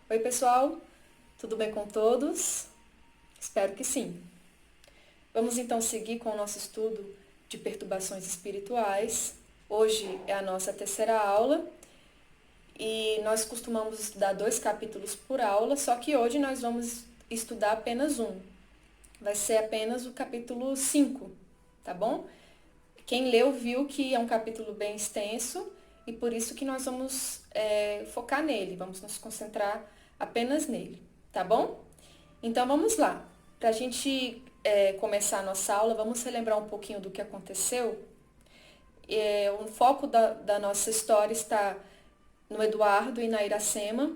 Oi, pessoal, tudo bem com todos? Espero que sim. Vamos então seguir com o nosso estudo de perturbações espirituais. Hoje é a nossa terceira aula e nós costumamos estudar 2 capítulos por aula, só que hoje nós vamos estudar apenas um. Vai ser apenas o capítulo 5, tá bom? Quem leu viu que é um capítulo bem extenso e por isso que nós vamos focar nele, vamos nos concentrar apenas nele, tá bom? Então vamos lá. Para a gente começar a nossa aula, vamos relembrar um pouquinho do que aconteceu. O foco da nossa história está no Eduardo e na Iracema,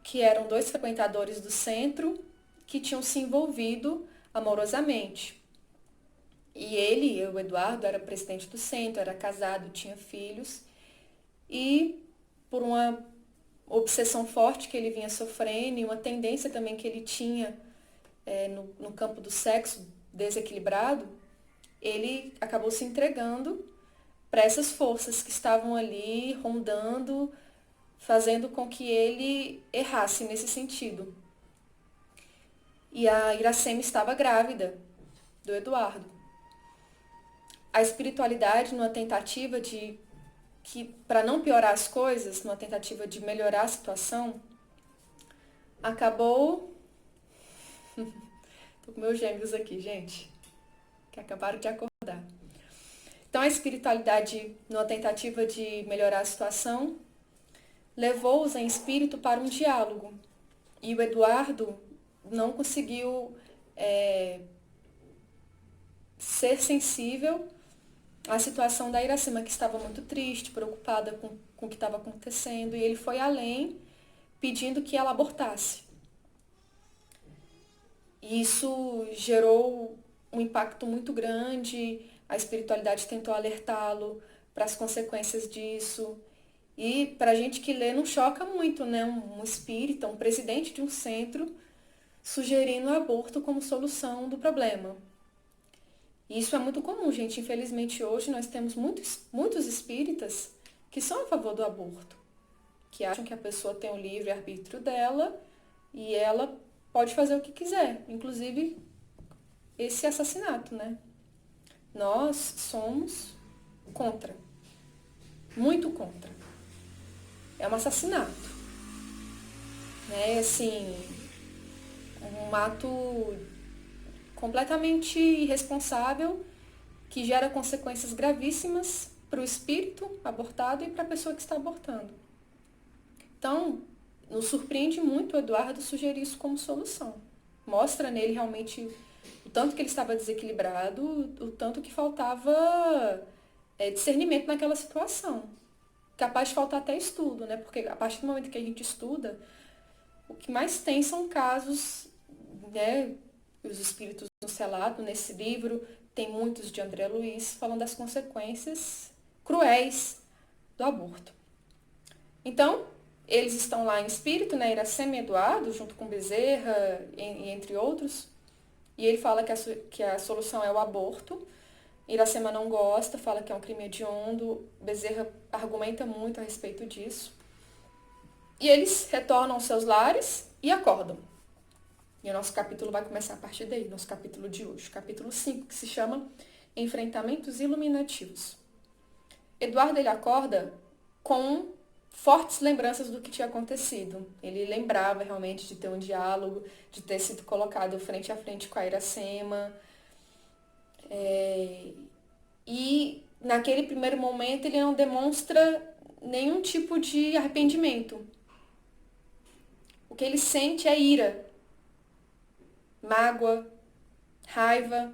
que eram 2 frequentadores do centro que tinham se envolvido amorosamente. E ele, o Eduardo, era presidente do centro, era casado, tinha filhos. E por uma obsessão forte que ele vinha sofrendo e uma tendência também que ele tinha no campo do sexo desequilibrado, ele acabou se entregando para essas forças que estavam ali rondando, fazendo com que ele errasse nesse sentido. E a Iracema estava grávida do Eduardo. A espiritualidade, numa tentativa de que, para não piorar as coisas, numa tentativa de melhorar a situação, acabou. Tô com meus gêmeos aqui, gente, que acabaram de acordar. Então, a espiritualidade, numa tentativa de melhorar a situação, levou-os em espírito para um diálogo. E o Eduardo não conseguiu ser sensível à situação da Iracema, que estava muito triste, preocupada com o que estava acontecendo, e ele foi além, pedindo que ela abortasse. E isso gerou um impacto muito grande, a espiritualidade tentou alertá-lo para as consequências disso. E para a gente que lê, não choca muito, né? Um espírita, um presidente de um centro, sugerindo o aborto como solução do problema. E isso é muito comum, gente. Infelizmente, hoje nós temos muitos espíritas que são a favor do aborto, que acham que a pessoa tem o livre-arbítrio dela e ela pode fazer o que quiser, inclusive esse assassinato, né? Nós somos contra, muito contra. É um assassinato, né? Assim, um ato completamente irresponsável que gera consequências gravíssimas para o espírito abortado e para a pessoa que está abortando. Então, nos surpreende muito o Eduardo sugerir isso como solução. Mostra nele realmente o tanto que ele estava desequilibrado, o tanto que faltava discernimento naquela situação. Capaz de faltar até estudo, né? Porque a partir do momento que a gente estuda, o que mais tem são casos, né? Os espíritos no selado, nesse livro, tem muitos de André Luiz, falando das consequências cruéis do aborto. Então, eles estão lá em espírito, né? Iracema e Eduardo, junto com Bezerra, entre outros, e ele fala que a solução é o aborto. Iracema não gosta, fala que é um crime hediondo. Bezerra argumenta muito a respeito disso. E eles retornam aos seus lares e acordam. E o nosso capítulo vai começar a partir daí, nosso capítulo de hoje, capítulo 5, que se chama Enfrentamentos Iluminativos. Eduardo, ele acorda com fortes lembranças do que tinha acontecido. Ele lembrava realmente de ter um diálogo, de ter sido colocado frente a frente com a Iracema. E naquele primeiro momento ele não demonstra nenhum tipo de arrependimento. O que ele sente é ira, mágoa, raiva.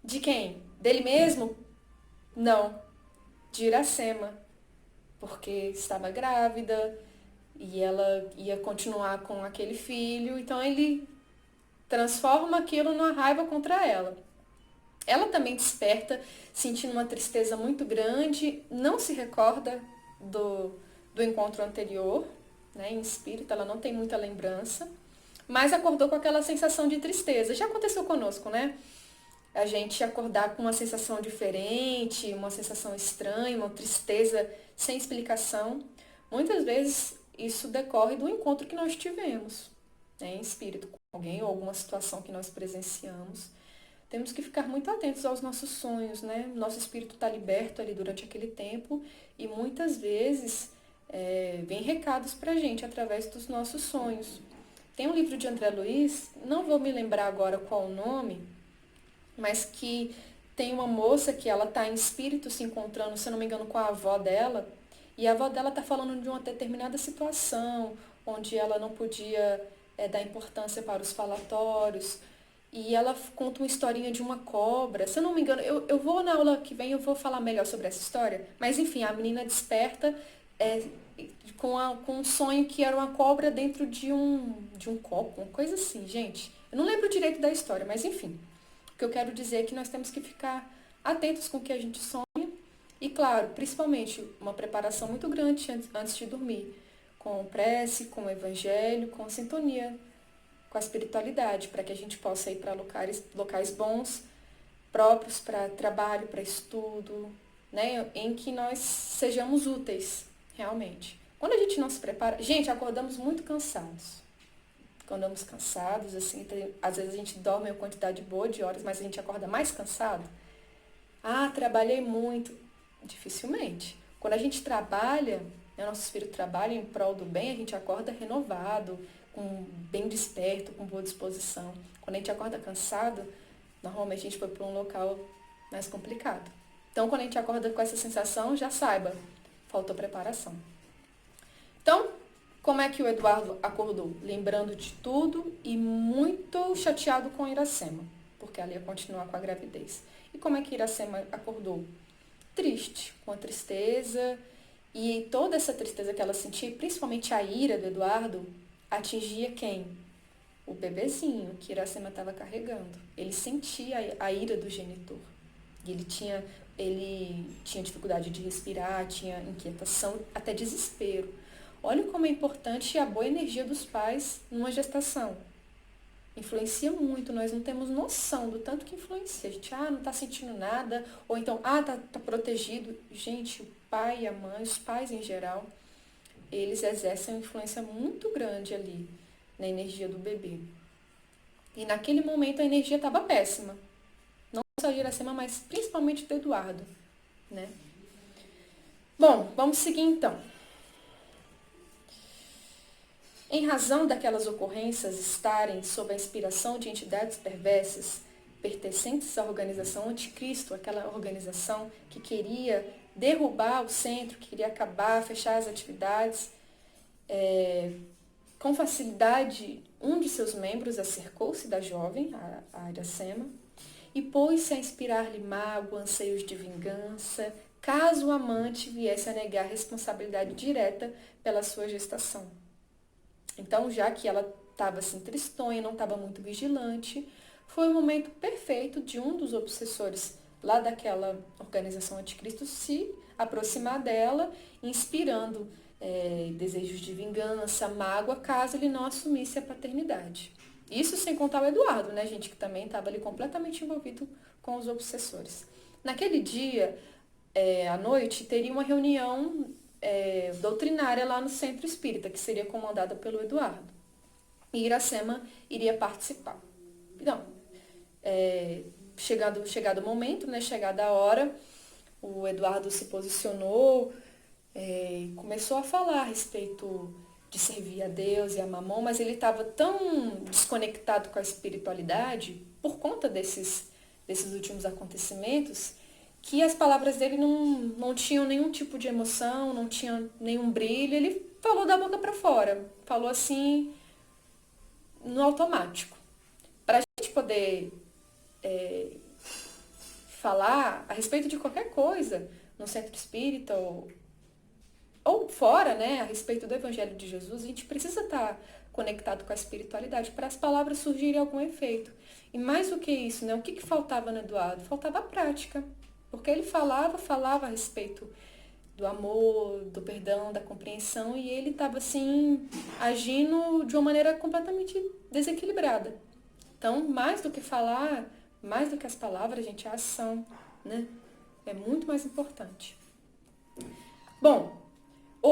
De quem? Dele mesmo? Não, de Iracema, porque estava grávida e ela ia continuar com aquele filho, então ele transforma aquilo numa raiva contra ela. Ela também desperta, sentindo uma tristeza muito grande, não se recorda do encontro anterior, né, em espírito, ela não tem muita lembrança, mas acordou com aquela sensação de tristeza. Já aconteceu conosco, né? A gente acordar com uma sensação diferente, uma sensação estranha, uma tristeza sem explicação. Muitas vezes isso decorre do encontro que nós tivemos, né, em espírito com alguém ou alguma situação que nós presenciamos. Temos que ficar muito atentos aos nossos sonhos, né? Nosso espírito está liberto ali durante aquele tempo e muitas vezes vem recados para a gente através dos nossos sonhos. Tem um livro de André Luiz, não vou me lembrar agora qual o nome, mas que tem uma moça que ela está em espírito se encontrando, se eu não me engano, com a avó dela, e a avó dela está falando de uma determinada situação, onde ela não podia dar importância para os falatórios, e ela conta uma historinha de uma cobra. Se eu não me engano, eu vou na aula que vem, eu vou falar melhor sobre essa história, mas enfim, a menina desperta com um sonho que era uma cobra dentro de um copo, uma coisa assim, gente. Eu não lembro direito da história, mas enfim. O que eu quero dizer é que nós temos que ficar atentos com o que a gente sonha e, claro, principalmente uma preparação muito grande antes de dormir, com prece, com o evangelho, com sintonia com a espiritualidade, para que a gente possa ir para locais bons, próprios para trabalho, para estudo, né, em que nós sejamos úteis, realmente. Quando a gente não se prepara, gente, acordamos muito cansados. Acordamos cansados, assim, às vezes a gente dorme uma quantidade boa de horas, mas a gente acorda mais cansado. Ah, trabalhei muito. Dificilmente. Quando a gente trabalha, né, nosso espírito trabalha em prol do bem, a gente acorda renovado, bem desperto, com boa disposição. Quando a gente acorda cansado, normalmente a gente foi para um local mais complicado. Então, quando a gente acorda com essa sensação, já saiba, faltou preparação. Então, como é que o Eduardo acordou? Lembrando de tudo e muito chateado com Iracema, porque ela ia continuar com a gravidez. E como é que Iracema acordou? Triste, com a tristeza, e toda essa tristeza que ela sentia, principalmente a ira do Eduardo, atingia quem? O bebezinho que Iracema estava carregando. Ele sentia a ira do genitor. E ele tinha dificuldade de respirar, tinha inquietação, até desespero. Olha como é importante a boa energia dos pais numa gestação. Influencia muito, nós não temos noção do tanto que influencia. A gente, não está sentindo nada, ou então, tá protegido. Gente, o pai e a mãe, os pais em geral, eles exercem uma influência muito grande ali na energia do bebê. E naquele momento a energia estava péssima. Não só de Iracema, mas principalmente do Eduardo, né? Bom, vamos seguir então. Em razão daquelas ocorrências estarem sob a inspiração de entidades perversas, pertencentes à organização Anticristo, aquela organização que queria derrubar o centro, que queria acabar, fechar as atividades, com facilidade, um de seus membros acercou-se da jovem, a Iracema, e pôs-se a inspirar-lhe mágoa, anseios de vingança, caso o amante viesse a negar responsabilidade direta pela sua gestação. Então, já que ela estava assim tristonha, não estava muito vigilante, foi o momento perfeito de um dos obsessores lá daquela organização Anticristo se aproximar dela, inspirando desejos de vingança, mágoa, caso ele não assumisse a paternidade. Isso sem contar o Eduardo, né, gente, que também estava ali completamente envolvido com os obsessores. Naquele dia, à noite, teria uma reunião doutrinária lá no Centro Espírita, que seria comandada pelo Eduardo. E Iracema iria participar. Então, chegado o momento, né, chegada a hora, o Eduardo se posicionou, começou a falar a respeito de servir a Deus e a Mamon, mas ele estava tão desconectado com a espiritualidade, por conta desses últimos acontecimentos, que as palavras dele não tinham nenhum tipo de emoção, não tinham nenhum brilho. Ele falou da boca para fora, falou assim, no automático. Para a gente poder falar a respeito de qualquer coisa no centro espírita ou fora, né, a respeito do Evangelho de Jesus, a gente precisa estar conectado com a espiritualidade para as palavras surgirem algum efeito. E mais do que isso, né, o que faltava no Eduardo? Faltava a prática. Porque ele falava a respeito do amor, do perdão, da compreensão, e ele estava assim, agindo de uma maneira completamente desequilibrada. Então, mais do que falar, mais do que as palavras, gente, é a ação, né? É muito mais importante. Bom,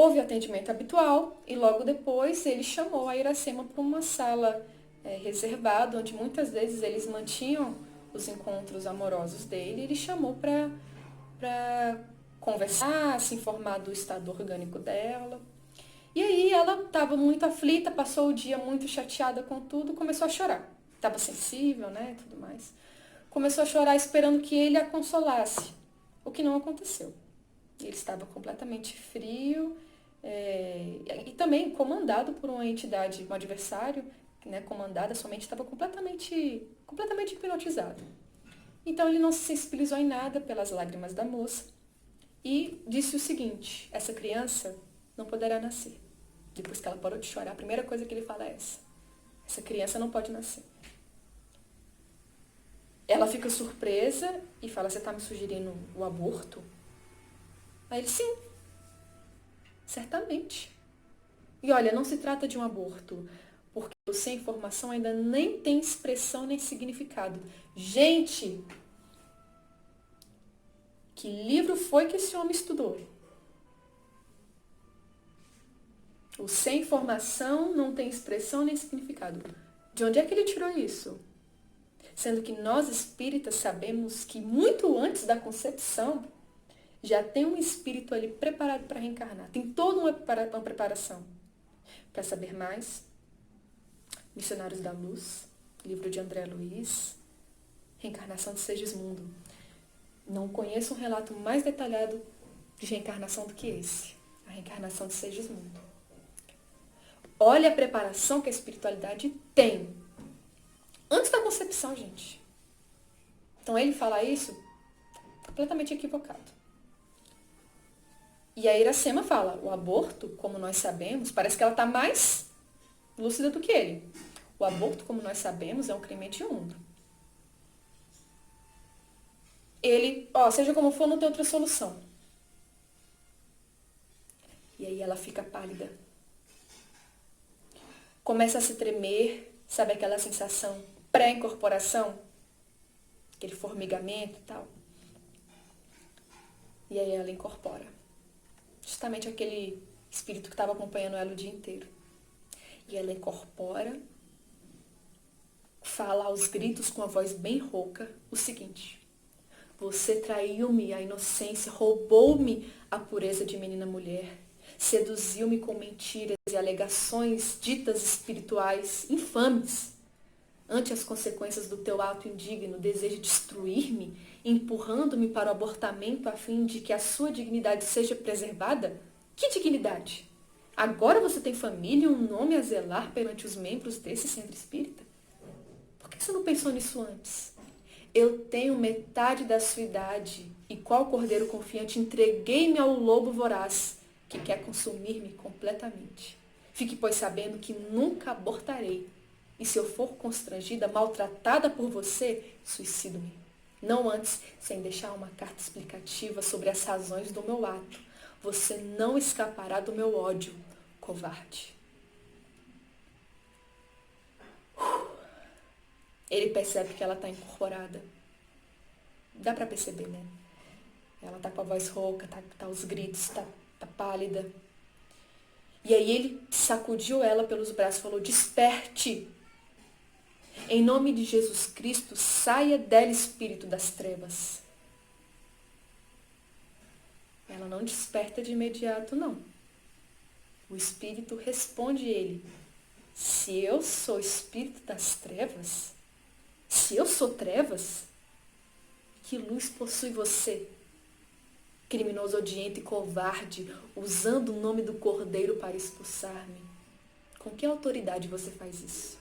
Houve atendimento habitual e logo depois ele chamou a Iracema para uma sala reservada, onde muitas vezes eles mantinham os encontros amorosos dele. Ele chamou para conversar, se informar do estado orgânico dela. E aí ela estava muito aflita, passou o dia muito chateada com tudo, começou a chorar. Estava sensível, né, e tudo mais. Começou a chorar esperando que ele a consolasse, o que não aconteceu. Ele estava completamente frio e também comandado por uma entidade, um adversário, né, comandada somente, estava completamente hipnotizado. Então ele não se sensibilizou em nada pelas lágrimas da moça e disse o seguinte: essa criança não poderá nascer. Depois que ela parou de chorar, a primeira coisa que ele fala é essa: essa criança não pode nascer. Ela fica surpresa e fala: você está me sugerindo o aborto? Aí ele: sim, certamente. E olha, não se trata de um aborto, porque o sem informação ainda nem tem expressão nem significado. Gente, que livro foi que esse homem estudou? O sem informação não tem expressão nem significado. De onde é que ele tirou isso? Sendo que nós espíritas sabemos que muito antes da concepção já tem um espírito ali preparado para reencarnar. Tem toda uma preparação. Para saber mais, Missionários da Luz, livro de André Luiz, Reencarnação de Segismundo. Não conheço um relato mais detalhado de reencarnação do que esse, a reencarnação de Segismundo. Olha a preparação que a espiritualidade tem. Antes da concepção, gente. Então ele fala isso completamente equivocado. E a Iracema fala: o aborto, como nós sabemos, parece que ela está mais lúcida do que ele. O aborto, como nós sabemos, é um crime hediondo. Ele, seja como for, não tem outra solução. E aí ela fica pálida. Começa a se tremer, sabe aquela sensação pré-incorporação? Aquele formigamento e tal. E aí ela incorpora. Justamente aquele espírito que estava acompanhando ela o dia inteiro. E ela incorpora, fala aos gritos com a voz bem rouca o seguinte: você traiu-me a inocência, roubou-me a pureza de menina mulher, seduziu-me com mentiras e alegações ditas espirituais infames. Ante as consequências do teu ato indigno, deseja destruir-me, empurrando-me para o abortamento a fim de que a sua dignidade seja preservada? Que dignidade? Agora você tem família e um nome a zelar perante os membros desse centro espírita? Por que você não pensou nisso antes? Eu tenho metade da sua idade e, qual cordeiro confiante, entreguei-me ao lobo voraz que quer consumir-me completamente. Fique, pois, sabendo que nunca abortarei. E se eu for constrangida, maltratada por você, suicido-me. Não antes, sem deixar uma carta explicativa sobre as razões do meu ato. Você não escapará do meu ódio, covarde. Ele percebe que ela está incorporada. Dá para perceber, né? Ela tá com a voz rouca, tá os gritos, tá pálida. E aí ele sacudiu ela pelos braços e falou: desperte! Em nome de Jesus Cristo, saia dela, espírito das trevas. Ela não desperta de imediato, não. O espírito responde a ele: se eu sou espírito das trevas, se eu sou trevas, que luz possui você, criminoso odiento e covarde, usando o nome do Cordeiro para expulsar-me? Com que autoridade você faz isso?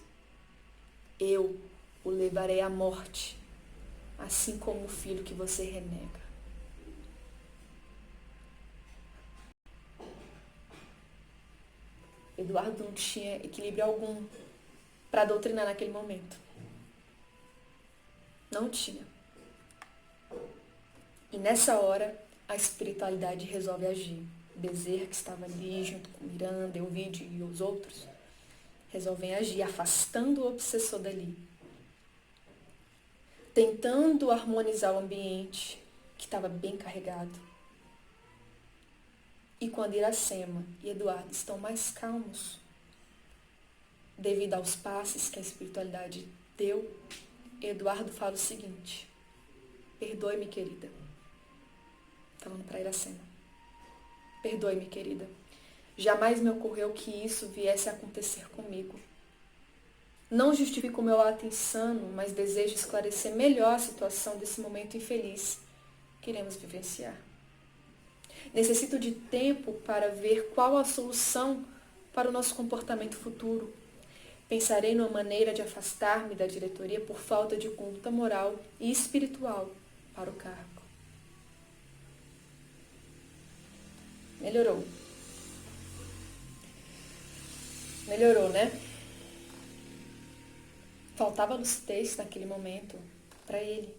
Eu o levarei à morte, assim como o filho que você renega. Eduardo não tinha equilíbrio algum para doutrinar naquele momento. Não tinha. E nessa hora, a espiritualidade resolve agir. Bezerra, que estava ali junto com Miranda, Elvídio e os outros, resolvem agir, afastando o obsessor dali. Tentando harmonizar o ambiente, que estava bem carregado. E E quando Iracema e Eduardo estão mais calmos, devido aos passes que a espiritualidade deu, Eduardo fala o seguinte: perdoe-me, querida. Falando para Iracema. Perdoe-me, querida. Jamais me ocorreu que isso viesse a acontecer comigo. Não justifico o meu ato insano, mas desejo esclarecer melhor a situação desse momento infeliz que iremos vivenciar. Necessito de tempo para ver qual a solução para o nosso comportamento futuro. Pensarei numa maneira de afastar-me da diretoria por falta de conduta moral e espiritual para o cargo. Melhorou. Melhorou, né? Faltava lucidez naquele momento para ele.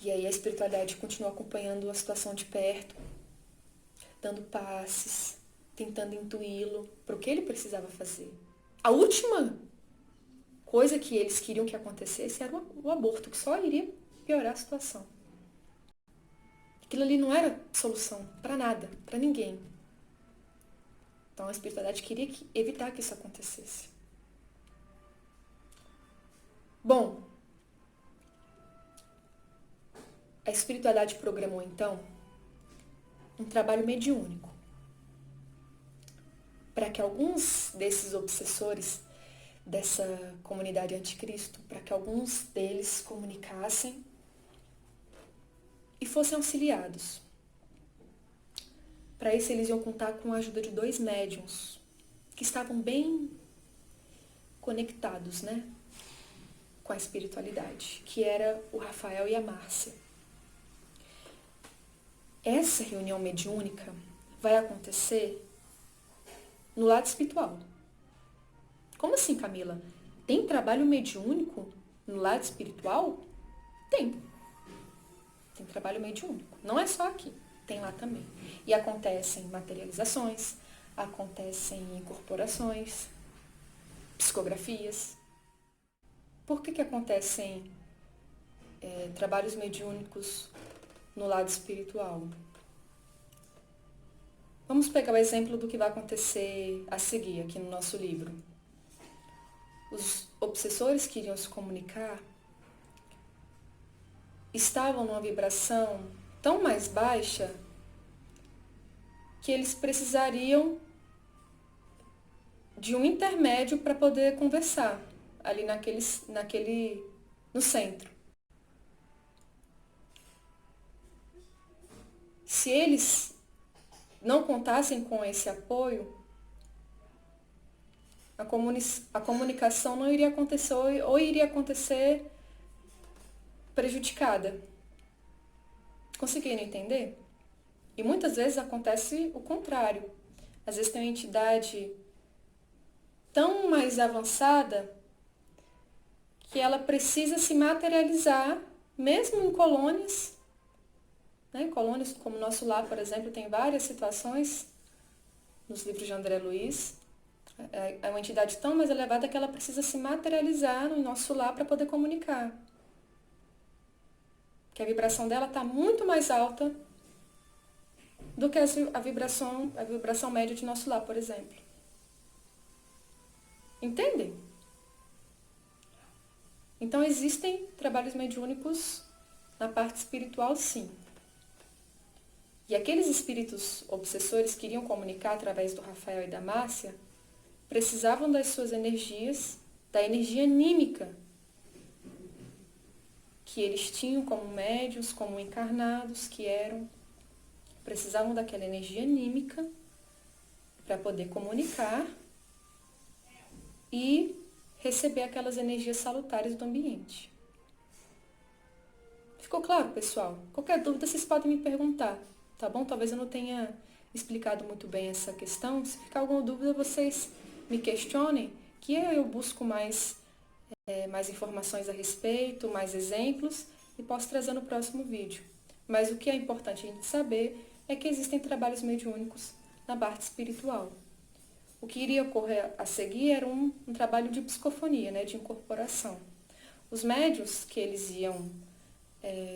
E aí a espiritualidade continuou acompanhando a situação de perto, dando passes, tentando intuí-lo para o que ele precisava fazer. A última coisa que eles queriam que acontecesse era o aborto, que só iria piorar a situação. Aquilo ali não era solução para nada, para ninguém. Então a espiritualidade queria evitar que isso acontecesse. Bom, a espiritualidade programou então um trabalho mediúnico para que alguns desses obsessores dessa comunidade anticristo, para que alguns deles comunicassem e fossem auxiliados. Para isso eles iam contar com a ajuda de 2 médiuns que estavam bem conectados, né, com a espiritualidade, que era o Rafael e a Márcia. Essa reunião mediúnica vai acontecer no lado espiritual. Como assim, Camila? Tem trabalho mediúnico no lado espiritual? Tem. Tem trabalho mediúnico. Não é só aqui, tem lá também. E acontecem materializações, acontecem incorporações, psicografias. Por que acontecem trabalhos mediúnicos no lado espiritual? Vamos pegar o exemplo do que vai acontecer a seguir aqui no nosso livro. Os obsessores que iriam se comunicar estavam numa vibração tão mais baixa que eles precisariam de um intermédio para poder conversar ali no centro. Se eles não contassem com esse apoio, a comunicação não iria acontecer ou iria acontecer prejudicada. Conseguiram entender? E muitas vezes acontece o contrário. Às vezes tem uma entidade tão mais avançada que ela precisa se materializar, mesmo em colônias, né? Colônias como o nosso lar, por exemplo, tem várias situações nos livros de André Luiz. É uma entidade tão mais elevada que ela precisa se materializar no nosso lar para poder comunicar. Que a vibração dela está muito mais alta do que a vibração média de nosso lar, por exemplo. Entendem? Então existem trabalhos mediúnicos na parte espiritual, sim. E aqueles espíritos obsessores que iriam comunicar através do Rafael e da Márcia precisavam das suas energias, da energia anímica que eles tinham como médiuns, como encarnados que eram. Precisavam daquela energia anímica para poder comunicar e receber aquelas energias salutares do ambiente. Ficou claro, pessoal? Qualquer dúvida vocês podem me perguntar, tá bom? Talvez eu não tenha explicado muito bem essa questão. Se ficar alguma dúvida, vocês me questionem, que eu busco mais informações a respeito, mais exemplos, e posso trazer no próximo vídeo. Mas o que é importante a gente saber é que existem trabalhos mediúnicos na parte espiritual. O que iria ocorrer a seguir era um trabalho de psicofonia, né, de incorporação. Os médiuns que eles iam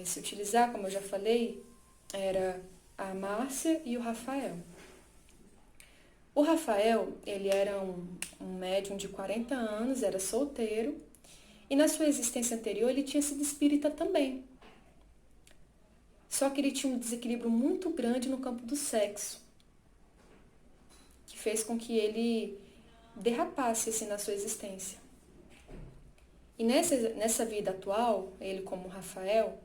se utilizar, como eu já falei, era a Márcia e o Rafael. O Rafael, ele era um médium de 40 anos, era solteiro, e na sua existência anterior ele tinha sido espírita também. Só que ele tinha um desequilíbrio muito grande no campo do sexo, que fez com que ele derrapasse assim na sua existência. E nessa vida atual, ele como Rafael,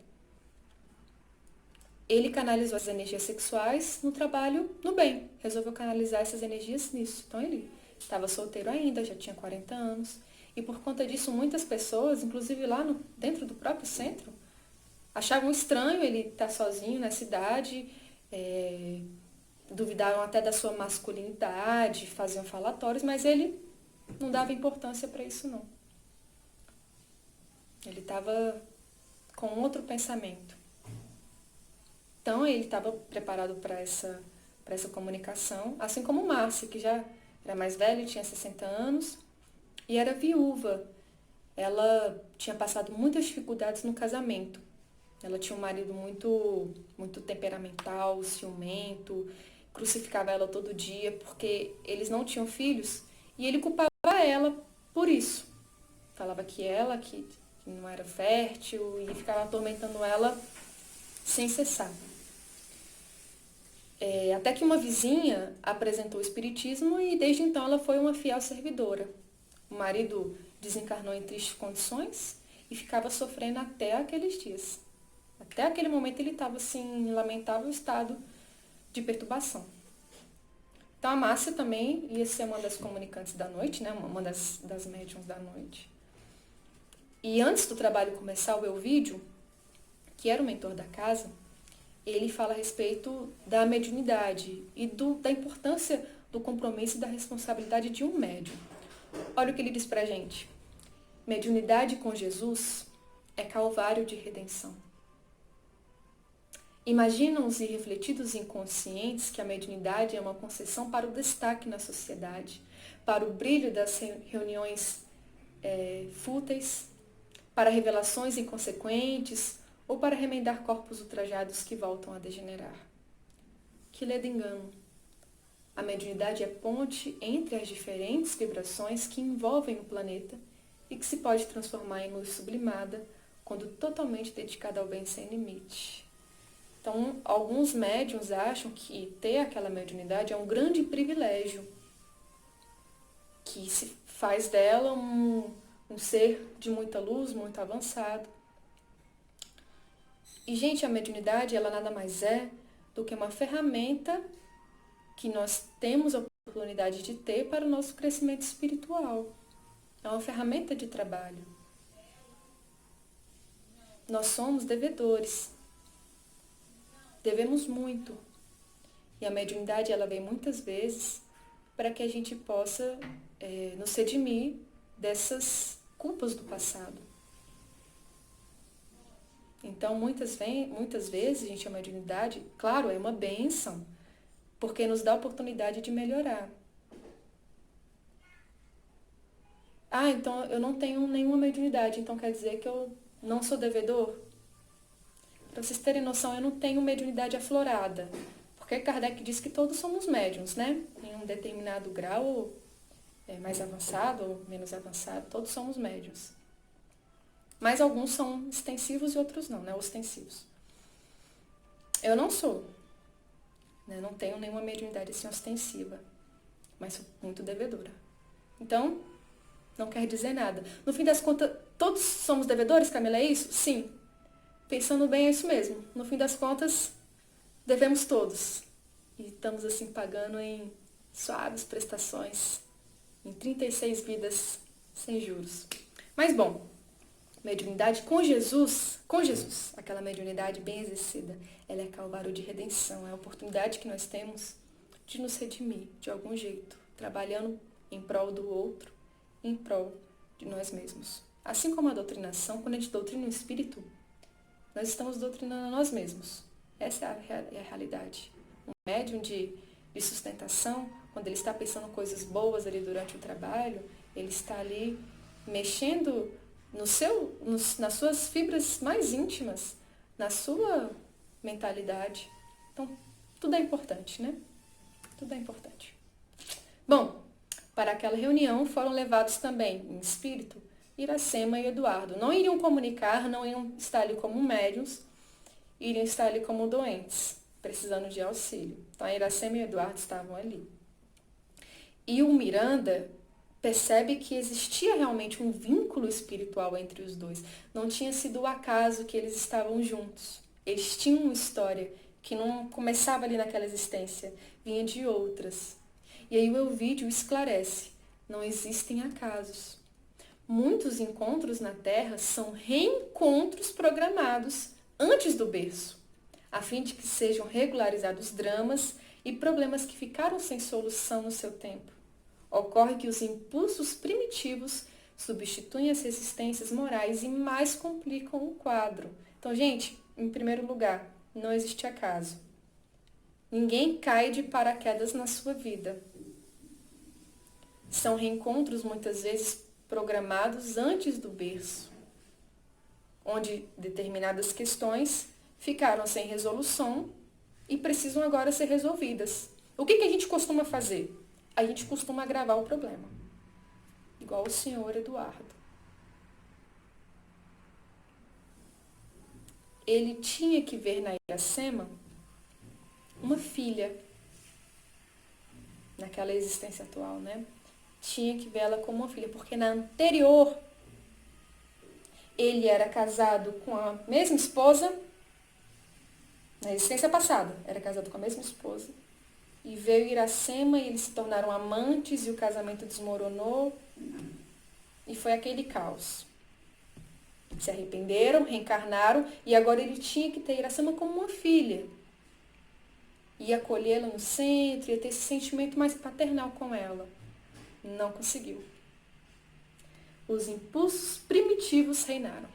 ele canalizou as energias sexuais no trabalho, no bem. Resolveu canalizar essas energias nisso. Então ele estava solteiro ainda, já tinha 40 anos. E por conta disso, muitas pessoas, inclusive lá dentro do próprio centro, achavam estranho ele estar sozinho na cidade, duvidavam até da sua masculinidade, faziam falatórios, mas ele não dava importância para isso não. Ele estava com outro pensamento. Então ele estava preparado para essa comunicação, assim como Márcia, que já era mais velha, tinha 60 anos e era viúva. Ela tinha passado muitas dificuldades no casamento. Ela tinha um marido muito temperamental, ciumento, crucificava ela todo dia porque eles não tinham filhos e ele culpava ela por isso. Falava que ela que não era fértil e ficava atormentando ela sem cessar. Até que uma vizinha apresentou o espiritismo e desde então ela foi uma fiel servidora. O marido desencarnou em tristes condições e ficava sofrendo até aqueles dias. Até aquele momento ele estava assim, em lamentável estado de perturbação. Então a Márcia também ia ser uma das comunicantes da noite, né? Uma das médiums da noite. E antes do trabalho começar, o Elvídio, que era o mentor da casa, ele fala a respeito da mediunidade e da importância do compromisso e da responsabilidade de um médium. Olha o que ele diz pra gente. Mediunidade com Jesus é calvário de redenção. Imaginam os irrefletidos inconscientes que a mediunidade é uma concessão para o destaque na sociedade, para o brilho das reuniões fúteis, para revelações inconsequentes ou para remendar corpos ultrajados que voltam a degenerar. Que ledo engano! A mediunidade é ponte entre as diferentes vibrações que envolvem o planeta e que se pode transformar em luz sublimada quando totalmente dedicada ao bem sem limite. Então, alguns médiuns acham que ter aquela mediunidade é um grande privilégio, que se faz dela um ser de muita luz, muito avançado. E, gente, a mediunidade, ela nada mais é do que uma ferramenta que nós temos a oportunidade de ter para o nosso crescimento espiritual. É uma ferramenta de trabalho. Nós somos devedores. Devemos muito. E a mediunidade, ela vem muitas vezes para que a gente possa nos redimir dessas culpas do passado. Então, muitas vezes, gente, a mediunidade, claro, é uma bênção, porque nos dá a oportunidade de melhorar. Ah, então eu não tenho nenhuma mediunidade, então quer dizer que eu não sou devedor? Para vocês terem noção, eu não tenho mediunidade aflorada, porque Kardec diz que todos somos médiuns, né? Em um determinado grau, mais avançado ou menos avançado, todos somos médiuns. Mas alguns são extensivos e outros não, né? Ostensivos. Eu não sou. Né? Não tenho nenhuma mediunidade assim ostensiva, mas sou muito devedora. Então, não quer dizer nada. No fim das contas, todos somos devedores, Camila, é isso? Sim. Pensando bem, é isso mesmo. No fim das contas, devemos todos. E estamos assim pagando em suaves prestações, em 36 vidas sem juros. Mas bom, mediunidade com Jesus, aquela mediunidade bem exercida, ela é calvário de redenção, é a oportunidade que nós temos de nos redimir de algum jeito, trabalhando em prol do outro, em prol de nós mesmos. Assim como a doutrinação, quando a gente doutrina o espírito, nós estamos doutrinando a nós mesmos. Essa é a realidade. Um médium de sustentação, quando ele está pensando coisas boas ali durante o trabalho, ele está ali mexendo nas suas fibras mais íntimas, na sua mentalidade. Então, Tudo é importante, né? Tudo é importante. Bom, para aquela reunião foram levados também, em espírito, Iracema e Eduardo. Não iriam comunicar, não iriam estar ali como médiuns, iriam estar ali como doentes, precisando de auxílio. Então, a Iracema e o Eduardo estavam ali. E o Miranda percebe que existia realmente um vínculo espiritual entre os dois. Não tinha sido o acaso que eles estavam juntos. Eles tinham uma história que não começava ali naquela existência, vinha de outras. E aí o Elvídio esclarece, não existem acasos. Muitos encontros na Terra são reencontros programados antes do berço, a fim de que sejam regularizados dramas e problemas que ficaram sem solução no seu tempo. Ocorre que os impulsos primitivos substituem as resistências morais e mais complicam o quadro. Então, gente, em primeiro lugar, não existe acaso. Ninguém cai de paraquedas na sua vida. São reencontros, muitas vezes, programados antes do berço, onde determinadas questões ficaram sem resolução e precisam agora ser resolvidas. O que a gente costuma fazer? A gente costuma agravar o problema, igual o senhor Eduardo. Ele tinha que ver na Iracema uma filha, naquela existência atual, né? Tinha que vê-la como uma filha, porque na anterior ele era casado com a mesma esposa, na existência passada, era casado com a mesma esposa, e veio Iracema e eles se tornaram amantes e o casamento desmoronou e foi aquele caos. Se arrependeram, reencarnaram e agora ele tinha que ter Iracema como uma filha. Ia acolhê-la no centro, ia ter esse sentimento mais paternal com ela. Não conseguiu. Os impulsos primitivos reinaram.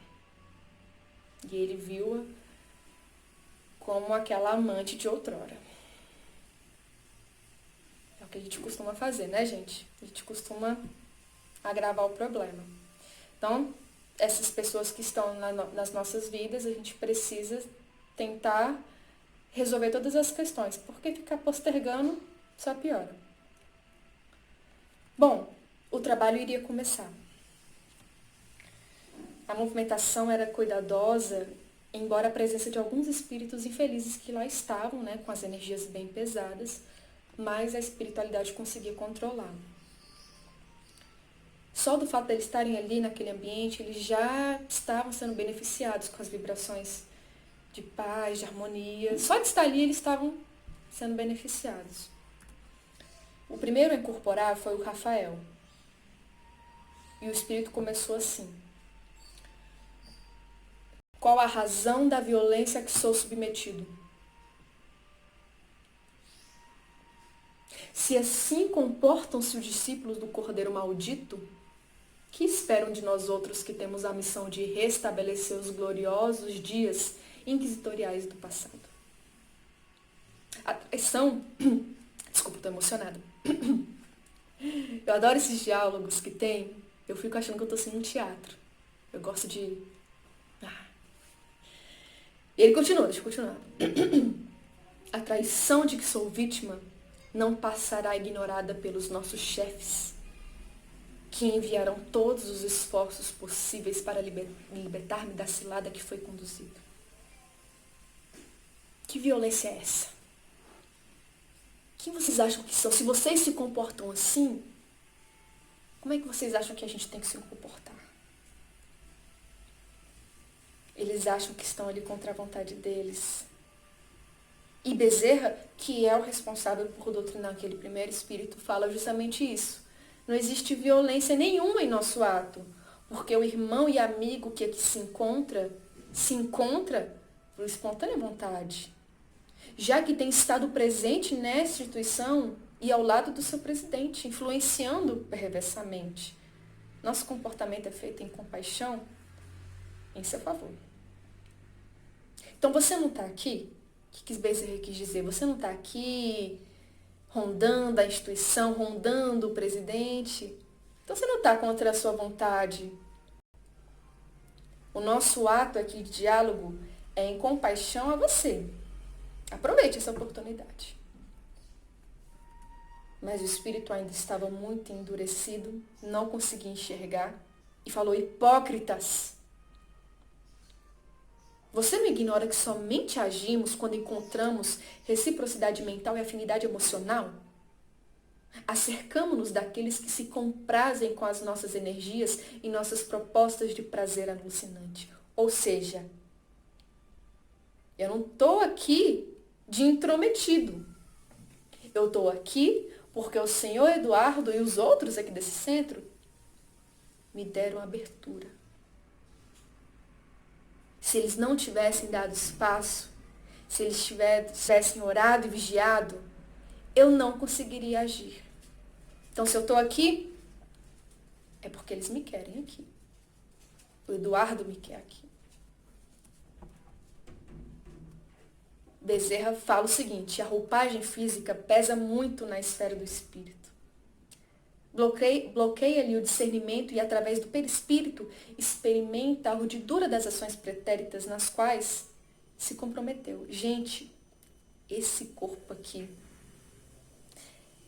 E ele viu-a como aquela amante de outrora. É o que a gente costuma fazer, né, gente? A gente costuma agravar o problema. Então, essas pessoas que estão nas nossas vidas, a gente precisa tentar resolver todas as questões, porque ficar postergando só piora. Bom, o trabalho iria começar. A movimentação era cuidadosa, embora a presença de alguns espíritos infelizes que lá estavam, né, com as energias bem pesadas, mas a espiritualidade conseguia controlar. Só do fato de eles estarem ali naquele ambiente, eles já estavam sendo beneficiados com as vibrações de paz, de harmonia. Só de estar ali, eles estavam sendo beneficiados. O primeiro a incorporar foi o Rafael. E o espírito começou assim. Qual a razão da violência a que sou submetido? Se assim comportam-se os discípulos do Cordeiro Maldito, que esperam de nós outros que temos a missão de restabelecer os gloriosos dias inquisitoriais do passado? A traição... Desculpa, estou emocionada. Eu adoro esses diálogos que tem. Eu fico achando que eu estou sendo um teatro. Eu gosto de... E ele continua, deixa eu continuar. A traição de que sou vítima não passará ignorada pelos nossos chefes, que enviarão todos os esforços possíveis para libertar-me da cilada que foi conduzido. Que violência é essa? Quem vocês acham que são? Se vocês se comportam assim, como é que vocês acham que a gente tem que se comportar? Eles acham que estão ali contra a vontade deles. E Bezerra, que é o responsável por doutrinar aquele primeiro espírito, fala justamente isso. Não existe violência nenhuma em nosso ato, porque o irmão e amigo que aqui se encontra por espontânea vontade, já que tem estado presente nessa instituição e ao lado do seu presidente, influenciando perversamente. Nosso comportamento é feito em compaixão em seu favor. Então você não está aqui, o que Bezerra quis dizer? Você não está aqui rondando a instituição, rondando o presidente. Então você não está contra a sua vontade. O nosso ato aqui de diálogo é em compaixão a você, Aproveite essa oportunidade. Mas o espírito ainda estava muito endurecido, não conseguia enxergar e falou: hipócritas! Você não ignora que somente agimos quando encontramos reciprocidade mental e afinidade emocional? Acercamo-nos daqueles que se comprazem com as nossas energias e nossas propostas de prazer alucinante. Ou seja, eu não estou aqui de intrometido. Eu estou aqui porque o senhor Eduardo e os outros aqui desse centro me deram abertura. Se eles não tivessem dado espaço, se eles tivessem orado e vigiado, eu não conseguiria agir. Então, se eu estou aqui, é porque eles me querem aqui. O Eduardo me quer aqui. Bezerra fala o seguinte: a roupagem física pesa muito na esfera do espírito. Bloqueia-lhe o discernimento e, através do perispírito, experimenta a urdidura das ações pretéritas nas quais se comprometeu. Gente, esse corpo aqui,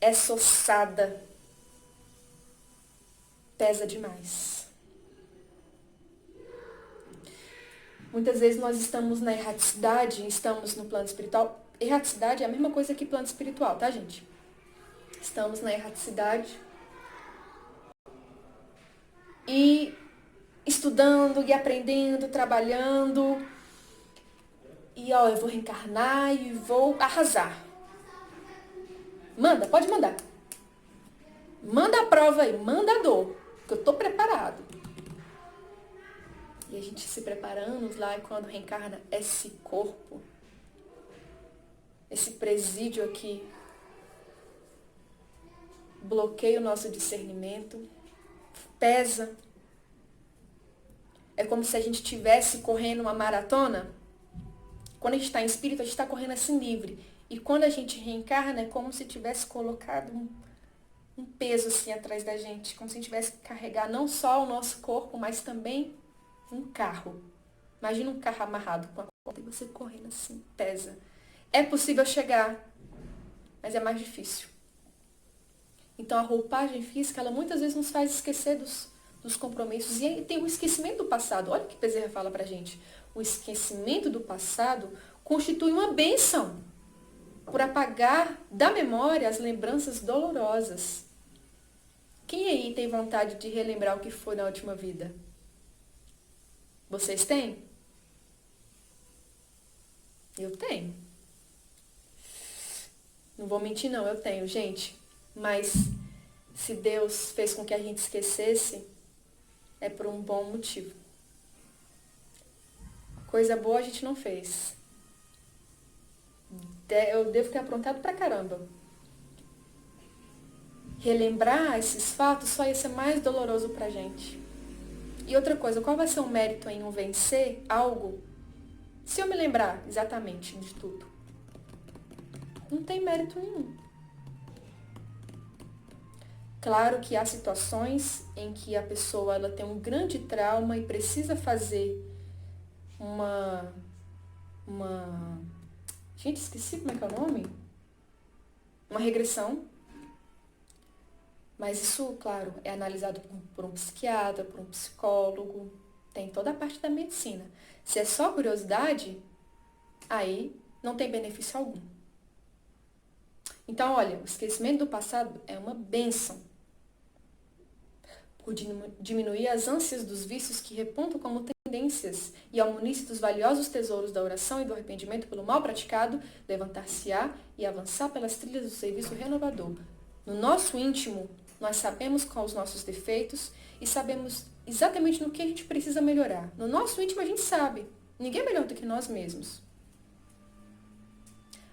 essa ossada, pesa demais. Muitas vezes nós estamos na erraticidade, estamos no plano espiritual. Erraticidade é a mesma coisa que plano espiritual, tá, gente? Estamos na erraticidade e estudando e aprendendo, trabalhando. E ó, eu vou reencarnar e vou arrasar. Manda, pode mandar. Manda a prova aí, manda a dor, que eu tô preparado. E a gente se preparando lá, e quando reencarna esse corpo, esse presídio aqui, bloqueia o nosso discernimento, pesa. É como se a gente estivesse correndo uma maratona. Quando a gente está em espírito, a gente está correndo assim livre. E quando a gente reencarna, é como se tivesse colocado um peso assim atrás da gente. Como se a gente tivesse que carregar não só o nosso corpo, mas também um carro. Imagina um carro amarrado com a corda e você correndo assim, pesa. É possível chegar, mas é mais difícil. Então a roupagem física, ela muitas vezes nos faz esquecer dos compromissos. E aí tem o esquecimento do passado. Olha o que Bezerra fala pra gente. O esquecimento do passado constitui uma bênção por apagar da memória as lembranças dolorosas. Quem aí tem vontade de relembrar o que foi na última vida? Vocês têm? Eu tenho. Não vou mentir não, eu tenho, gente. Mas se Deus fez com que a gente esquecesse, é por um bom motivo. Coisa boa a gente não fez. Eu devo ter aprontado pra caramba. Relembrar esses fatos só ia ser mais doloroso pra gente. E outra coisa, qual vai ser o mérito em um vencer algo se eu me lembrar exatamente de tudo? Não tem mérito nenhum. Claro que há situações em que a pessoa ela tem um grande trauma e precisa fazer uma... Gente, esqueci como é que é o nome? Uma regressão. Mas isso, claro, é analisado por um psiquiatra, por um psicólogo. Tem toda a parte da medicina. Se é só curiosidade, aí não tem benefício algum. Então, olha, o esquecimento do passado é uma bênção. Por diminuir as ânsias dos vícios que repontam como tendências e ao munir-se dos valiosos tesouros da oração e do arrependimento pelo mal praticado, levantar-se-á e avançar pelas trilhas do serviço renovador. No nosso íntimo, nós sabemos quais os nossos defeitos e sabemos exatamente no que a gente precisa melhorar. No nosso íntimo a gente sabe. Ninguém é melhor do que nós mesmos.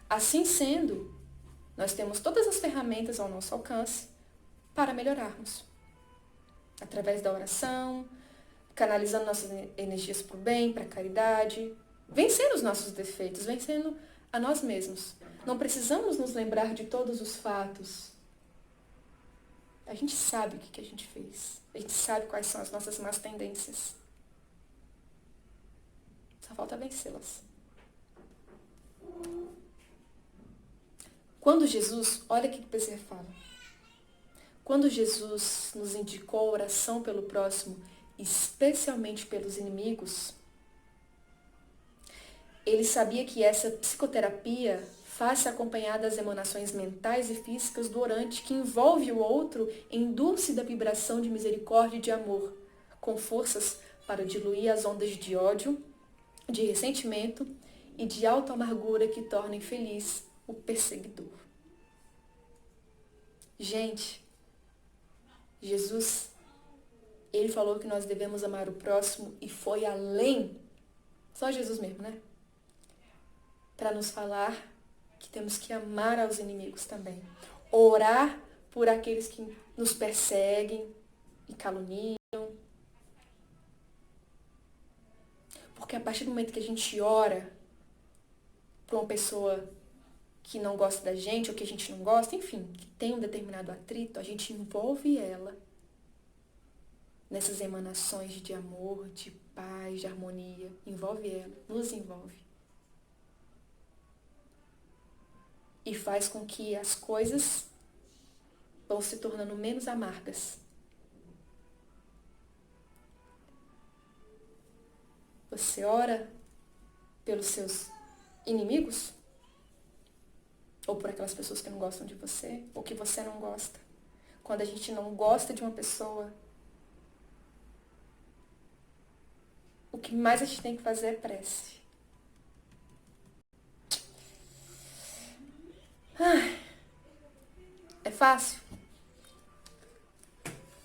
Assim sendo, nós temos todas as ferramentas ao nosso alcance para melhorarmos. Através da oração, canalizando nossas energias para o bem, para a caridade, vencendo os nossos defeitos, vencendo a nós mesmos. Não precisamos nos lembrar de todos os fatos. A gente sabe o que a gente fez. A gente sabe quais são as nossas más tendências. Só falta vencê-las. Olha o que o Bezerra fala. Quando Jesus nos indicou a oração pelo próximo, especialmente pelos inimigos, ele sabia que essa psicoterapia faz-se acompanhar das emanações mentais e físicas do orante que envolve o outro em dúlcida vibração de misericórdia e de amor, com forças para diluir as ondas de ódio, de ressentimento e de auto-amargura que tornem feliz o perseguidor. Gente, Jesus, ele falou que nós devemos amar o próximo e foi além, só Jesus mesmo, né? Para nos falar que temos que amar aos inimigos também. Orar por aqueles que nos perseguem e caluniam. Porque a partir do momento que a gente ora para uma pessoa que não gosta da gente, ou que a gente não gosta, enfim, que tem um determinado atrito, a gente envolve ela nessas emanações de amor, de paz, de harmonia. Envolve ela, nos envolve. E faz com que as coisas vão se tornando menos amargas. Você ora pelos seus inimigos? Ou por aquelas pessoas que não gostam de você? Ou que você não gosta? Quando a gente não gosta de uma pessoa, o que mais a gente tem que fazer é prece. É fácil?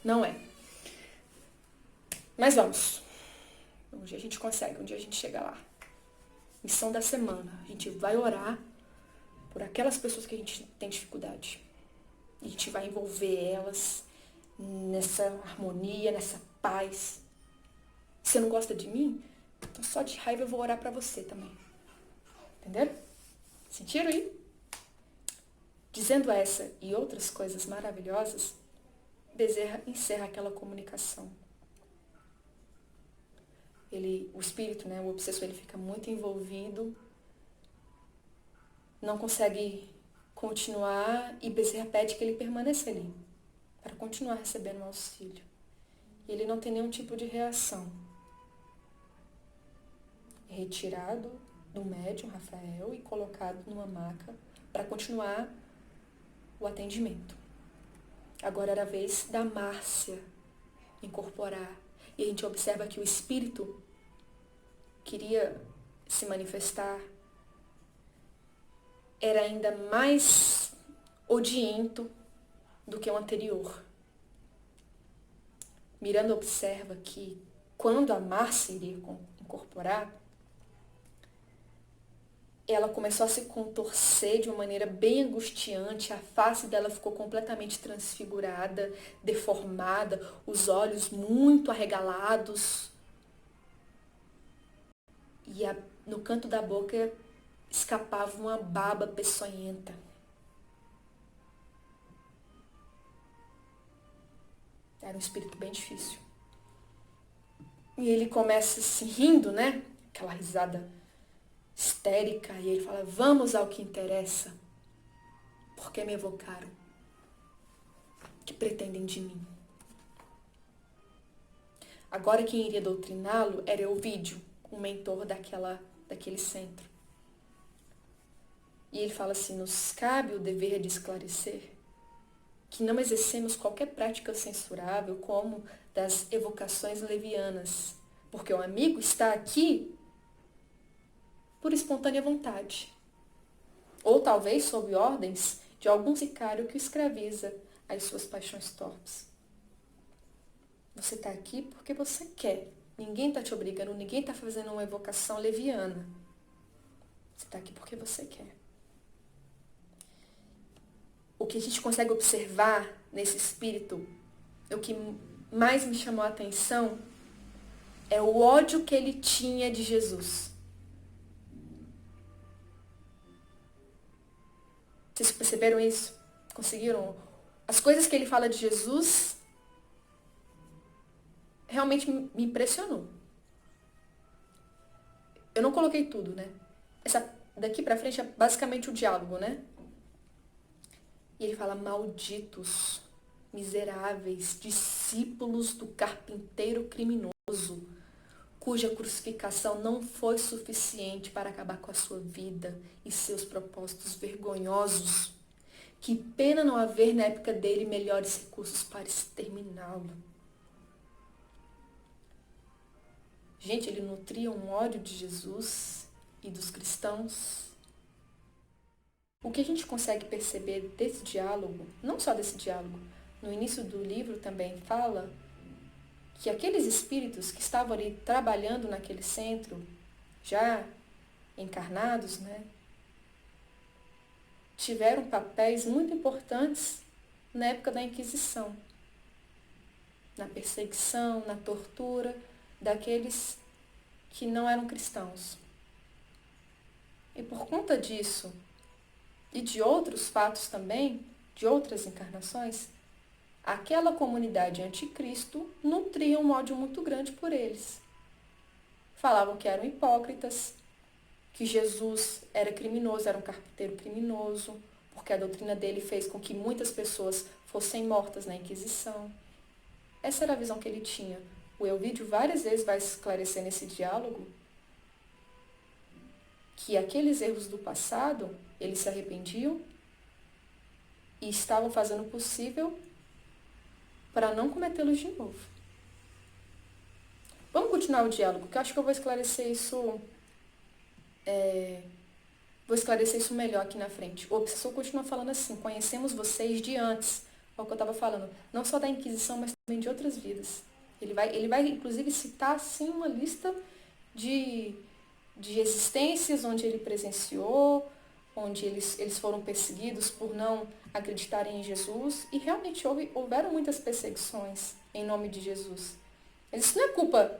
Não é. Mas vamos. Um dia a gente consegue, um dia a gente chega lá. Missão da semana. A gente vai orar por aquelas pessoas que a gente tem dificuldade. A gente vai envolver elas nessa harmonia, nessa paz. Você não gosta de mim? Então só de raiva eu vou orar pra você também. Entenderam? Sentiram aí? Dizendo essa e outras coisas maravilhosas, Bezerra encerra aquela comunicação. O espírito, né, o obsessor, ele fica muito envolvido, não consegue continuar e Bezerra pede que ele permaneça ali, para continuar recebendo o auxílio. E ele não tem nenhum tipo de reação. É retirado do médium Rafael e colocado numa maca para continuar o atendimento. Agora era a vez da Márcia incorporar. E a gente observa que o espírito queria se manifestar, era ainda mais odiento do que o anterior. Miranda observa que quando a Márcia iria incorporar, ela começou a se contorcer de uma maneira bem angustiante, a face dela ficou completamente transfigurada, deformada, os olhos muito arregalados. E no canto da boca escapava uma baba peçonhenta. Era um espírito bem difícil. E ele começa se rindo, né? Aquela risada histérica, e ele fala: vamos ao que interessa. Por que me evocaram? O que pretendem de mim? Agora quem iria doutriná-lo era Ovídio, o mentor daquele centro. E ele fala assim: nos cabe o dever de esclarecer que não exercemos qualquer prática censurável como das evocações levianas, porque o amigo está aqui por espontânea vontade, ou talvez sob ordens de algum sicário que o escraviza às suas paixões torpes. Você está aqui porque você quer. Ninguém está te obrigando, ninguém está fazendo uma evocação leviana. Você está aqui porque você quer. O que a gente consegue observar nesse espírito, o que mais me chamou a atenção, é o ódio que ele tinha de Jesus. Vocês perceberam isso? Conseguiram? As coisas que ele fala de Jesus realmente me impressionou. Eu não coloquei tudo, né? Essa daqui pra frente é basicamente o diálogo, né? E ele fala: malditos, miseráveis, discípulos do carpinteiro criminoso, cuja crucificação não foi suficiente para acabar com a sua vida e seus propósitos vergonhosos. Que pena não haver na época dele melhores recursos para exterminá-lo. Gente, ele nutria um ódio de Jesus e dos cristãos. O que a gente consegue perceber desse diálogo, não só desse diálogo, no início do livro também fala que aqueles espíritos que estavam ali trabalhando naquele centro, já encarnados, né, tiveram papéis muito importantes na época da Inquisição, na perseguição, na tortura daqueles que não eram cristãos. E por conta disso, e de outros fatos também, de outras encarnações, aquela comunidade anticristo nutria um ódio muito grande por eles. Falavam que eram hipócritas, que Jesus era criminoso, era um carpinteiro criminoso, porque a doutrina dele fez com que muitas pessoas fossem mortas na Inquisição. Essa era a visão que ele tinha. O Elvídio várias vezes vai esclarecer nesse diálogo que aqueles erros do passado, eles se arrependiam e estavam fazendo o possível para não cometê-los de novo. Vamos continuar o diálogo, que eu acho que eu vou esclarecer isso melhor aqui na frente. O obsessor continua falando assim: conhecemos vocês de antes. É o que eu estava falando. Não só da Inquisição, mas também de outras vidas. Ele vai inclusive citar assim uma lista de existências onde ele presenciou, onde eles foram perseguidos por não acreditarem em Jesus. E realmente houveram muitas perseguições em nome de Jesus. Mas isso não é culpa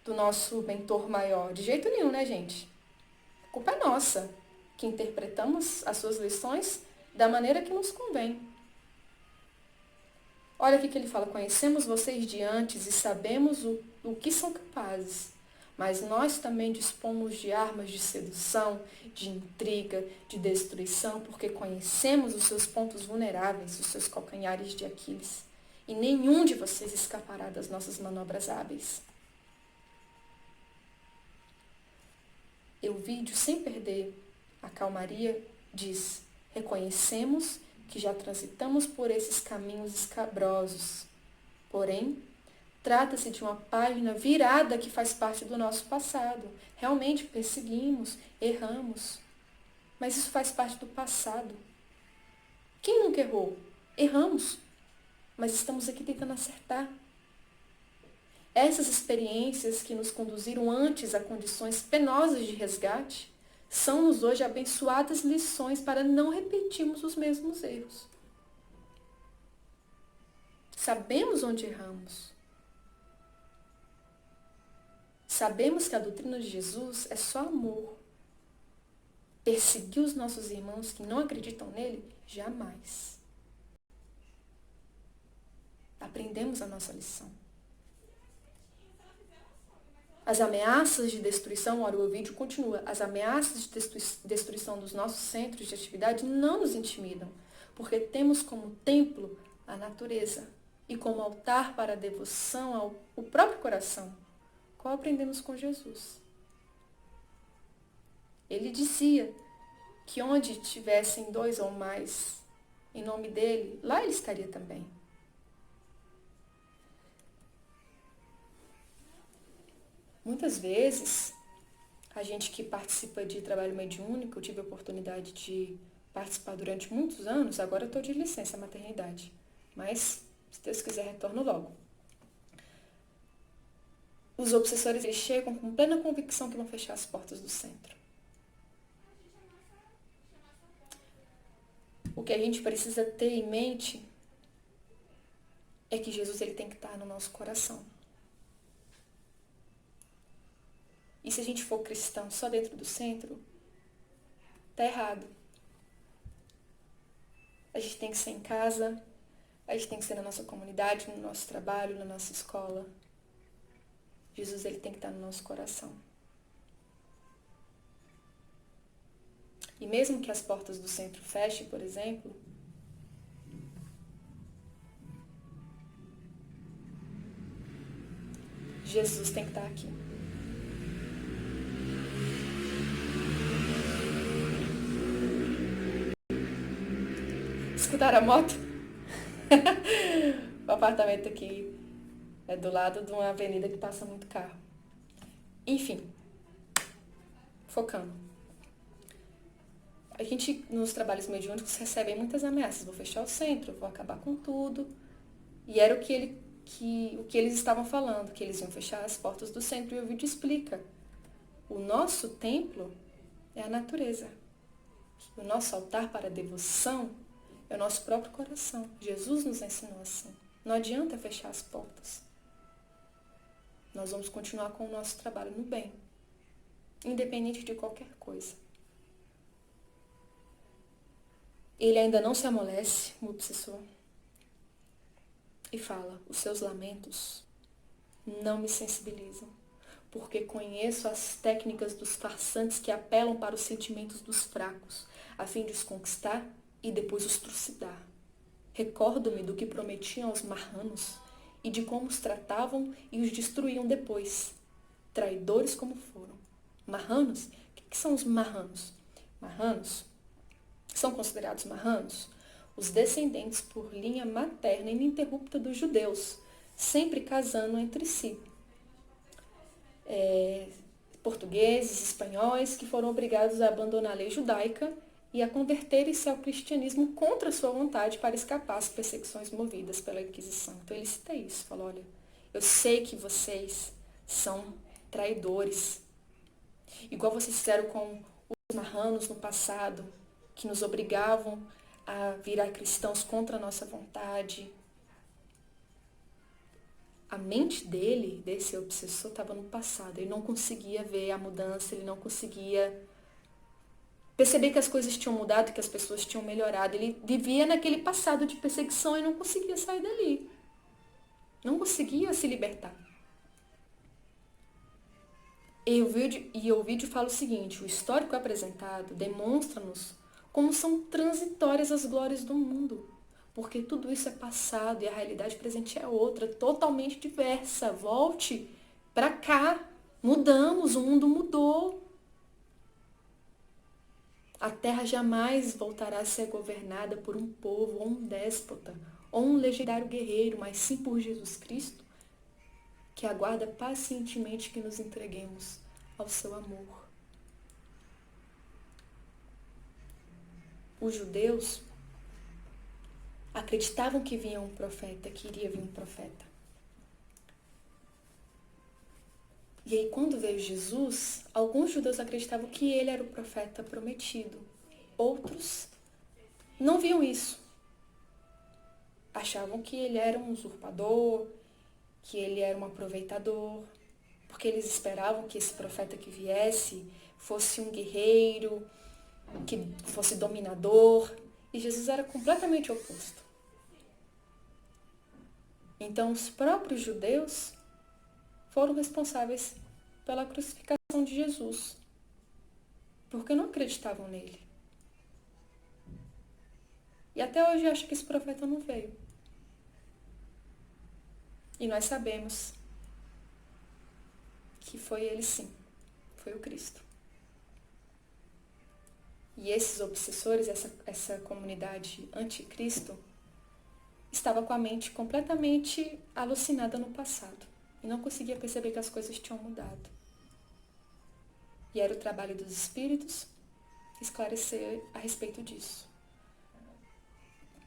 do nosso mentor maior, de jeito nenhum, né, gente? A culpa é nossa, que interpretamos as suas lições da maneira que nos convém. Olha aqui que ele fala: conhecemos vocês de antes e sabemos o que são capazes, mas nós também dispomos de armas de sedução, de intriga, de destruição, porque conhecemos os seus pontos vulneráveis, os seus calcanhares de Aquiles, e nenhum de vocês escapará das nossas manobras hábeis. Elvídio, sem perder a calmaria, diz: reconhecemos que já transitamos por esses caminhos escabrosos. Porém, trata-se de uma página virada que faz parte do nosso passado. Realmente perseguimos, erramos. Mas isso faz parte do passado. Quem nunca errou? Erramos. Mas estamos aqui tentando acertar. Essas experiências que nos conduziram antes a condições penosas de resgate são-nos hoje abençoadas lições para não repetirmos os mesmos erros. Sabemos onde erramos. Sabemos que a doutrina de Jesus é só amor. Perseguir os nossos irmãos que não acreditam nele, jamais. Aprendemos a nossa lição. As ameaças de destruição, ora, o vídeo continua, as ameaças de destruição dos nossos centros de atividade não nos intimidam, porque temos como templo a natureza e como altar para a devoção ao próprio coração, qual aprendemos com Jesus. Ele dizia que onde tivessem 2 ou mais em nome dele, lá ele estaria também. Muitas vezes, a gente que participa de trabalho mediúnico, eu tive a oportunidade de participar durante muitos anos, agora eu estou de licença maternidade, mas, se Deus quiser, retorno logo. Os obsessores, eles chegam com plena convicção que vão fechar as portas do centro. O que a gente precisa ter em mente é que Jesus, ele tem que estar no nosso coração. E se a gente for cristão só dentro do centro, tá errado. A gente tem que ser em casa, a gente tem que ser na nossa comunidade, no nosso trabalho, na nossa escola. Jesus, ele tem que estar no nosso coração. E mesmo que as portas do centro fechem, por exemplo, Jesus tem que estar aqui. Escutaram a moto? O apartamento aqui é do lado de uma avenida que passa muito carro. Enfim, focando. A gente, nos trabalhos mediúnicos, recebe muitas ameaças. Vou fechar o centro, vou acabar com tudo. E era o que eles estavam falando, que eles iam fechar as portas do centro. E o vídeo explica. O nosso templo é a natureza. O nosso altar para a devoção é o nosso próprio coração. Jesus nos ensinou assim. Não adianta fechar as portas. Nós vamos continuar com o nosso trabalho no bem, independente de qualquer coisa. Ele ainda não se amolece, o obsessor, e fala: os seus lamentos não me sensibilizam, porque conheço as técnicas dos farsantes que apelam para os sentimentos dos fracos, a fim de os conquistar e depois os trucidar. Recordo-me do que prometiam aos marranos e de como os tratavam e os destruíam depois, traidores como foram. Marranos? O que são os marranos? Marranos são considerados marranos os descendentes por linha materna ininterrupta dos judeus, sempre casando entre si. Portugueses, espanhóis, que foram obrigados a abandonar a lei judaica e a converterem-se ao cristianismo contra sua vontade para escapar às perseguições movidas pela Inquisição. Então ele cita isso, falou: olha, eu sei que vocês são traidores, igual vocês fizeram com os marranos no passado, que nos obrigavam a virar cristãos contra a nossa vontade. A mente dele, desse obsessor, estava no passado. Ele não conseguia ver a mudança, ele não conseguia perceber que as coisas tinham mudado, que as pessoas tinham melhorado. Ele vivia naquele passado de perseguição e não conseguia sair dali. Não conseguia se libertar. E o vídeo fala o seguinte: o histórico apresentado demonstra-nos como são transitórias as glórias do mundo. Porque tudo isso é passado e a realidade presente é outra, totalmente diversa. Volte para cá. Mudamos, o mundo mudou. A terra jamais voltará a ser governada por um povo ou um déspota ou um legendário guerreiro, mas sim por Jesus Cristo, que aguarda pacientemente que nos entreguemos ao seu amor. Os judeus acreditavam que vinha um profeta, que iria vir um profeta. E aí, quando veio Jesus, alguns judeus acreditavam que ele era o profeta prometido. Outros não viam isso. Achavam que ele era um usurpador, que ele era um aproveitador, porque eles esperavam que esse profeta que viesse fosse um guerreiro, que fosse dominador. E Jesus era completamente oposto. Então, os próprios judeus foram responsáveis pela crucificação de Jesus, porque não acreditavam nele. E até hoje acham que esse profeta não veio. E nós sabemos que foi ele sim, foi o Cristo. E esses obsessores, essa comunidade anticristo, estava com a mente completamente alucinada no passado. E não conseguia perceber que as coisas tinham mudado. E era o trabalho dos espíritos esclarecer a respeito disso.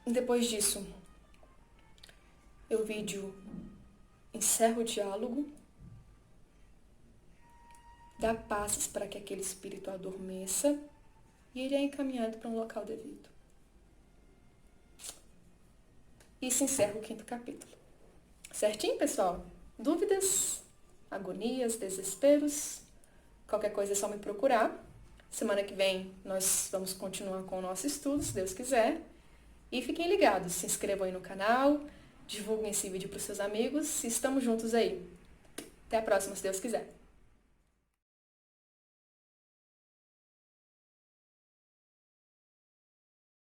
Depois disso, o vídeo encerra o diálogo, dá passes para que aquele espírito adormeça e ele é encaminhado para um local devido. E se encerra o 5º capítulo. Certinho, pessoal? Dúvidas, agonias, desesperos? Qualquer coisa é só me procurar. Semana que vem nós vamos continuar com o nosso estudo, se Deus quiser. E fiquem ligados, se inscrevam aí no canal, divulguem esse vídeo para os seus amigos e estamos juntos aí. Até a próxima, se Deus quiser.